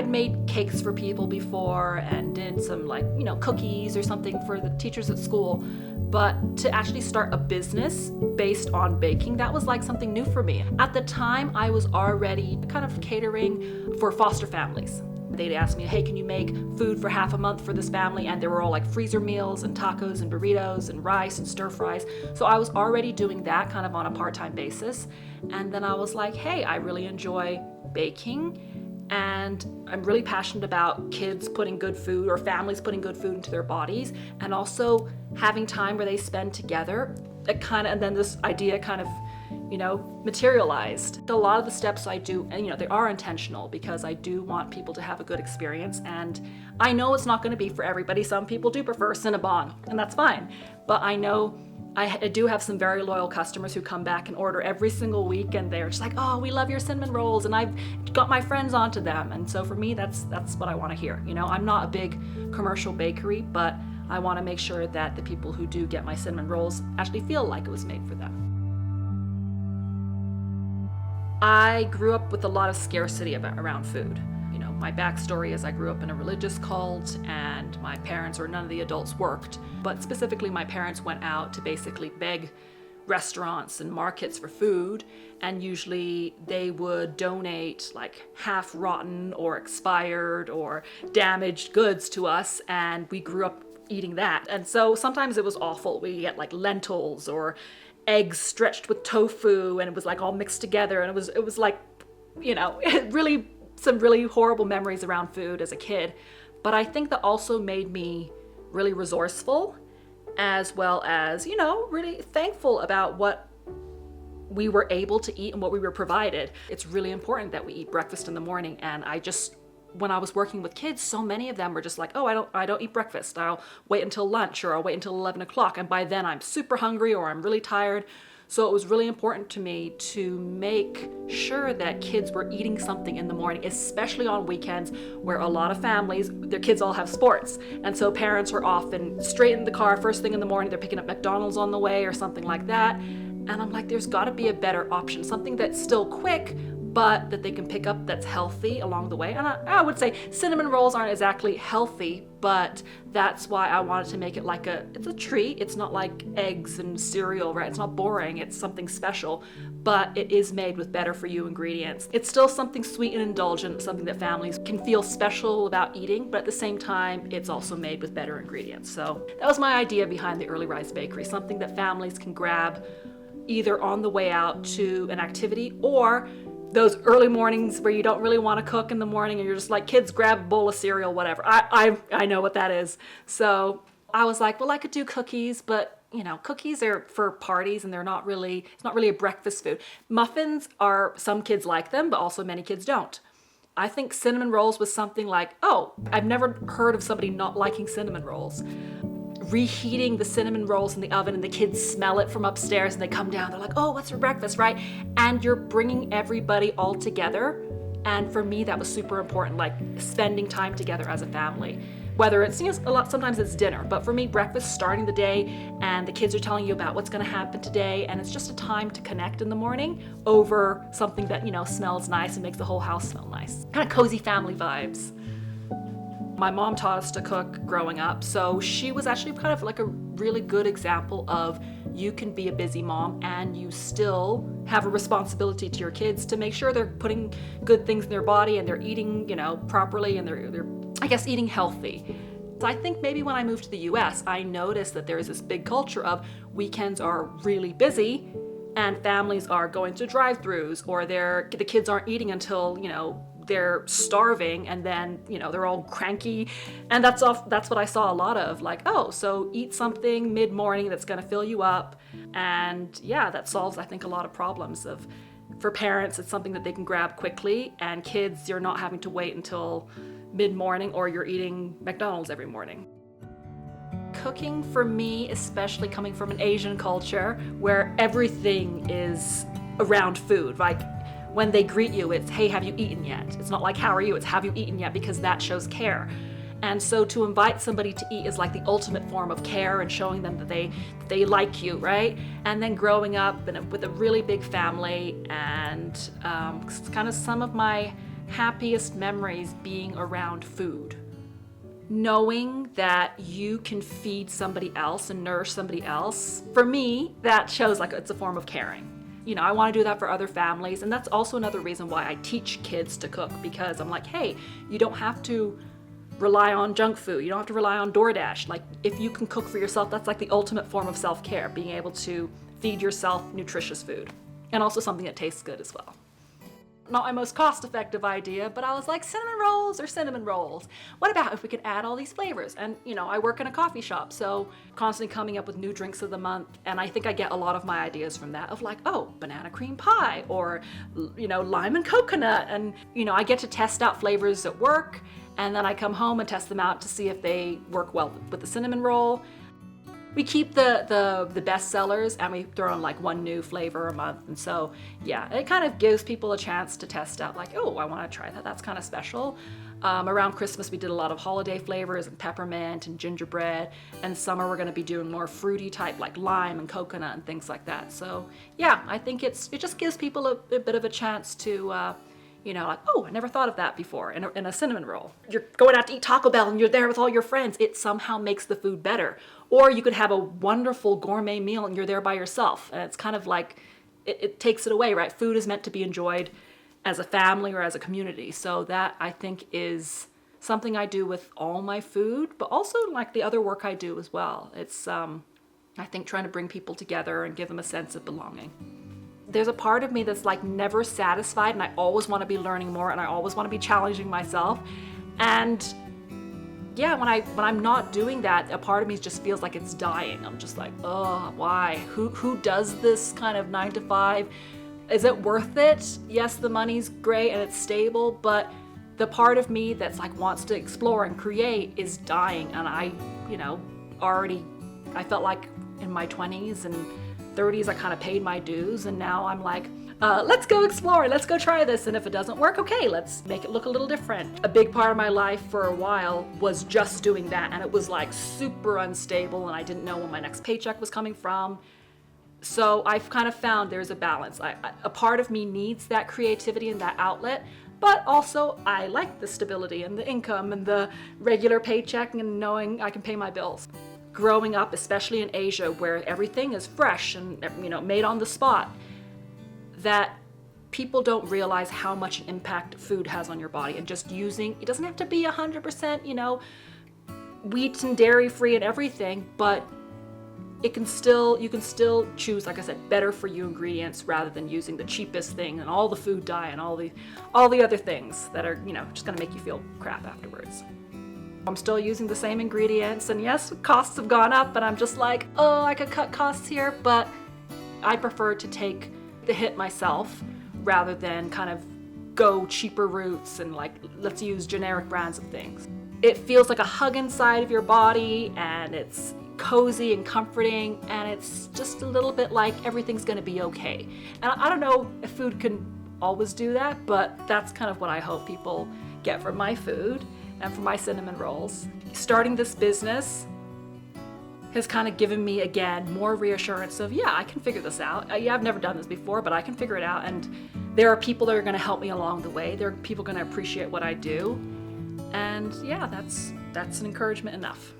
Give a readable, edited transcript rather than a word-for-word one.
I'd made cakes for people before and did some cookies or something for the teachers at school. But to actually start a business based on baking, that was like something new for me. At the time, I was already kind of catering for foster families. They'd ask me, hey, can you make food for half a month for this family? And there were all like freezer meals and tacos and burritos and rice and stir fries. So I was already doing that kind of on a part-time basis. And then I was like, hey, I really enjoy baking, and I'm really passionate about kids putting good food, or families putting good food into their bodies, and also having time where they spend together. And then this idea kind of materialized. A lot of the steps I do, and they are intentional because I do want people to have a good experience. And I know it's not going to be for everybody. Some people do prefer Cinnabon, and that's fine. But I know I do have some very loyal customers who come back and order every single week, and they're just like, oh, we love your cinnamon rolls, and I've got my friends onto them. And so for me, that's what I want to hear. I'm not a big commercial bakery, but I want to make sure that the people who do get my cinnamon rolls actually feel like it was made for them. I grew up with a lot of scarcity around food. My backstory is I grew up in a religious cult, and my parents, or none of the adults, worked. But specifically, my parents went out to basically beg restaurants and markets for food, and usually they would donate like half rotten or expired or damaged goods to us, and we grew up eating that. And so sometimes it was awful. We get like lentils or eggs stretched with tofu, and it was like all mixed together, and it was like, really some really horrible memories around food as a kid. But I think that also made me really resourceful, as well as, really thankful about what we were able to eat and what we were provided. It's really important that we eat breakfast in the morning. And when I was working with kids, so many of them were just like, oh, I don't eat breakfast. I'll wait until lunch, or I'll wait until 11 o'clock. And by then I'm super hungry, or I'm really tired. So it was really important to me to make sure that kids were eating something in the morning, especially on weekends where a lot of families, their kids all have sports. And so parents are often straight in the car first thing in the morning, they're picking up McDonald's on the way or something like that. And I'm like, there's gotta be a better option, something that's still quick, but that they can pick up that's healthy along the way. And I would say cinnamon rolls aren't exactly healthy, but that's why I wanted to make it like it's a treat. It's not like eggs and cereal, right? It's not boring, it's something special, but it is made with better for you ingredients. It's still something sweet and indulgent, something that families can feel special about eating, but at the same time, it's also made with better ingredients. So that was my idea behind the Early Rise Bakery, something that families can grab either on the way out to an activity, or those early mornings where you don't really want to cook in the morning and you're just like, kids, grab a bowl of cereal, whatever. I know what that is. So I was like, well, I could do cookies, but cookies are for parties, and it's not really a breakfast food. Muffins some kids like them, but also many kids don't. I think cinnamon rolls was something like, oh, I've never heard of somebody not liking cinnamon rolls. Reheating the cinnamon rolls in the oven, and the kids smell it from upstairs, and they come down, they're like, oh, what's for breakfast, right? And you're bringing everybody all together. And for me, that was super important, like spending time together as a family. Whether it's, sometimes it's dinner, but for me, breakfast, starting the day, and the kids are telling you about what's gonna happen today, and it's just a time to connect in the morning over something that, smells nice and makes the whole house smell nice. Kind of cozy family vibes. My mom taught us to cook growing up, so she was actually kind of like a really good example of you can be a busy mom and you still have a responsibility to your kids to make sure they're putting good things in their body and they're eating, properly, and they're eating healthy. So I think maybe when I moved to the US, I noticed that there is this big culture of weekends are really busy and families are going to drive-thrus, or the kids aren't eating until, they're starving, and then they're all cranky, and that's what I saw a lot of, like, oh, so eat something mid-morning that's going to fill you up. And yeah, that solves, I think, a lot of problems for parents. It's something that they can grab quickly, and kids, you're not having to wait until mid-morning, or you're eating McDonald's every morning. Cooking for me, especially coming from an Asian culture where everything is around food, like when they greet you, it's, hey, have you eaten yet? It's not like, how are you? It's, have you eaten yet? Because that shows care. And so to invite somebody to eat is like the ultimate form of care and showing them that they like you, right? And then growing up with a really big family, and kind of some of my happiest memories being around food. Knowing that you can feed somebody else and nourish somebody else, for me, that shows like it's a form of caring. You know, I want to do that for other families, and that's also another reason why I teach kids to cook, because I'm like, hey, you don't have to rely on junk food. You don't have to rely on DoorDash. Like, if you can cook for yourself, that's like the ultimate form of self-care, being able to feed yourself nutritious food, and also something that tastes good as well. Not my most cost-effective idea, but I was like, cinnamon rolls or cinnamon rolls. What about if we could add all these flavors? And you know, I work in a coffee shop, so constantly coming up with new drinks of the month, and I think I get a lot of my ideas from that, of like, oh, banana cream pie, or you know, lime and coconut, and you know, I get to test out flavors at work, and then I come home and test them out to see if they work well with the cinnamon roll. We keep the best sellers, and we throw in like one new flavor a month. And so, yeah, it kind of gives people a chance to test out like, oh, I want to try that. That's kind of special. Around Christmas, we did a lot of holiday flavors and peppermint and gingerbread. And summer, we're going to be doing more fruity type like lime and coconut and things like that. So, yeah, I think it just gives people a bit of a chance to you know, like, oh, I never thought of that before in a cinnamon roll. You're going out to eat Taco Bell and you're there with all your friends. It somehow makes the food better. Or you could have a wonderful gourmet meal and you're there by yourself. And it's kind of like, it takes it away, right? Food is meant to be enjoyed as a family or as a community. So that, I think, is something I do with all my food, but also like the other work I do as well. It's, I think, trying to bring people together and give them a sense of belonging. There's a part of me that's like never satisfied, and I always want to be learning more, and I always want to be challenging myself. And yeah, when I'm not doing that, a part of me just feels like it's dying. I'm just like, oh, why? Who does this kind of 9 to 5? Is it worth it? Yes, the money's great and it's stable, but the part of me that's like wants to explore and create is dying. And I, you know, I felt like in my 20s and 30s, I kind of paid my dues, and now I'm like, let's go explore, let's go try this, and if it doesn't work, okay, let's make it look a little different. A big part of my life for a while was just doing that, and it was like super unstable, and I didn't know when my next paycheck was coming from. So I've kind of found there's a balance. A part of me needs that creativity and that outlet, but also I like the stability and the income and the regular paycheck and knowing I can pay my bills. Growing up, especially in Asia, where everything is fresh and, you know, made on the spot, that people don't realize how much an impact food has on your body. And just using, it doesn't have to be 100%, you know, wheat and dairy free and everything, but you can still choose, like I said, better for you ingredients rather than using the cheapest thing and all the food dye and all the other things that are, you know, just gonna make you feel crap afterwards. I'm still using the same ingredients, and yes, costs have gone up, and I'm just like, oh, I could cut costs here, but I prefer to take the hit myself rather than kind of go cheaper routes and like, let's use generic brands of things. It feels like a hug inside of your body, and it's cozy and comforting, and it's just a little bit like everything's gonna be okay. And I don't know if food can always do that, but that's kind of what I hope people get from my food and for my cinnamon rolls. Starting this business has kind of given me, again, more reassurance of, yeah, I can figure this out. Yeah, I've never done this before, but I can figure it out. And there are people that are gonna help me along the way. There are people gonna appreciate what I do. And yeah, that's an encouragement enough.